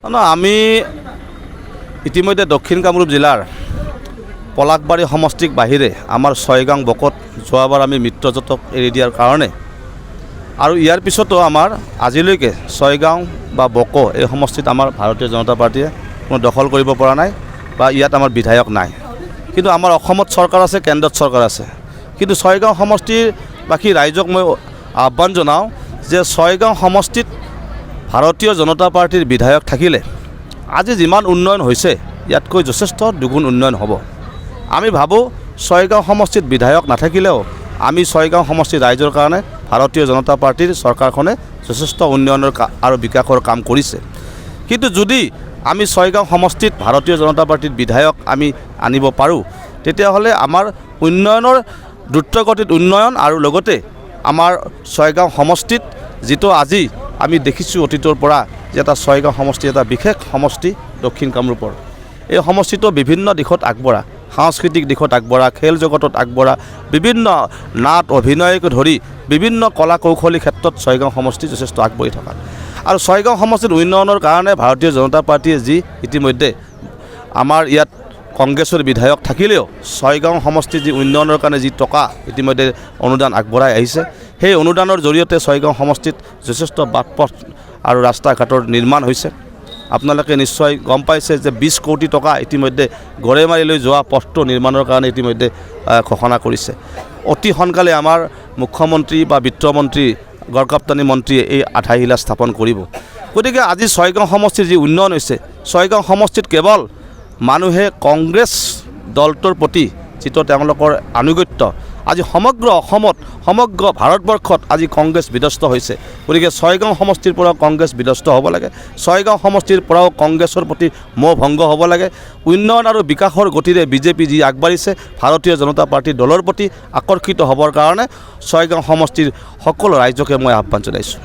আমি ইতিমধ্যে দক্ষিণ কামৰূপ জিলাৰ পলাকবাৰী সমষ্টিক বাহিৰে আমাৰ ছয়গাঁও বকত যোৱাবাৰ আমি মিত্ৰজোঁটক এৰি দিয়াৰ কাৰণে আৰু ইয়াৰ পিছতো আমাৰ আজিলৈকে ছয়গাঁও বা বক এই সমষ্টিত আমাৰ ভাৰতীয় জনতা পাৰ্টিয়ে কোনো দখল কৰিব পৰা নাই বা ইয়াত আমাৰ বিধায়ক নাই। কিন্তু আমাৰ অসমত চৰকাৰ আছে, কেন্দ্ৰত চৰকাৰ আছে। কিন্তু ছয়গাঁও সমষ্টিৰ বাকী ৰাইজক মই আহ্বান জনাওঁ যে ছয়গাঁও সমষ্টিত ভাৰতীয় জনতা পাৰ্টিৰ বিধায়ক থাকিলে আজি যিমান উন্নয়ন হৈছে ইয়াতকৈ যথেষ্ট দুগুণ উন্নয়ন হ'ব। আমি ভাবোঁ ছয়গাঁও সমষ্টিত বিধায়ক নাথাকিলেও আমি ছয়গাঁও সমষ্টিৰ ৰাইজৰ কাৰণে ভাৰতীয় জনতা পাৰ্টিৰ চৰকাৰখনে যথেষ্ট উন্নয়নৰ আৰু বিকাশৰ কাম কৰিছে। কিন্তু যদি আমি ছয়গাঁও সমষ্টিত ভাৰতীয় জনতা পাৰ্টিৰ বিধায়ক আমি আনিব পাৰোঁ তেতিয়াহ'লে আমাৰ উন্নয়নৰ দ্ৰুতগতিত উন্নয়ন আৰু লগতে আমাৰ ছয়গাঁও সমষ্টিত যিটো আজি আমি দেখিছোঁ অতীতৰ পৰা যে এটা ছয়গাঁও সমষ্টি এটা বিশেষ সমষ্টি দক্ষিণ কামৰূপৰ। এই সমষ্টিটো বিভিন্ন দিশত আগবঢ়া, সাংস্কৃতিক দিশত আগবঢ়া, খেল জগতত আগবঢ়া, বিভিন্ন নাট অভিনয়কে ধৰি বিভিন্ন কলা কৌশলী ক্ষেত্ৰত ছয়গাঁও সমষ্টি যথেষ্ট আগবাঢ়ি থকা। আৰু ছয়গাঁও সমষ্টিৰ উন্নয়নৰ কাৰণে ভাৰতীয় জনতা পাৰ্টিয়ে যি ইতিমধ্যে আমাৰ ইয়াত কংগ্ৰেছৰ বিধায়ক থাকিলেও ছয়গাঁও সমষ্টিৰ যি উন্নয়নৰ কাৰণে যি টকা ইতিমধ্যে অনুদান আগবঢ়াই আহিছে, সেই অনুদানৰ জৰিয়তে ছয়গাঁও সমষ্টিত যথেষ্ট বাট পথ আৰু ৰাস্তা ঘাটৰ নিৰ্মাণ হৈছে। আপোনালোকে নিশ্চয় গম পাইছে যে 20 কোটি টকা ইতিমধ্যে গড়েমাৰীলৈ যোৱা পথটো নিৰ্মাণৰ কাৰণে ইতিমধ্যে ঘোষণা কৰিছে। অতি সোনকালে আমাৰ মুখ্যমন্ত্ৰী বা বিত্তমন্ত্ৰী গড়কাপ্তানী মন্ত্ৰীয়ে এই আধাৰশিলা স্থাপন কৰিব। গতিকে আজি ছয়গাঁও সমষ্টিৰ যি উন্নয়ন হৈছে, ছয়গাঁও সমষ্টিত কেৱল মানুহে কংগ্ৰেছ দলটোৰ প্ৰতি যিটো তেওঁলোকৰ আনুগত্য, আজি সমগ্ৰ অসমত সমগ্ৰ ভাৰতবৰ্ষত আজি কংগ্ৰেছ বিধ্বস্ত হৈছে। গতিকে ছয়গাঁও সমষ্টিৰ পৰাও কংগ্ৰেছ বিধ্বস্ত হ'ব লাগে, ছয়গাঁও সমষ্টিৰ পৰাও কংগ্ৰেছৰ প্ৰতি মোহ ভংগ হ'ব লাগে। উন্নয়ন আৰু বিকাশৰ গতিৰে বিজেপি যি আগবাঢ়িছে ভাৰতীয় জনতা পাৰ্টীৰ দলৰ প্ৰতি আকৰ্ষিত হ'বৰ কাৰণে ছয়গাঁও সমষ্টিৰ সকলো ৰাইজকে মই আহ্বান জনাইছোঁ।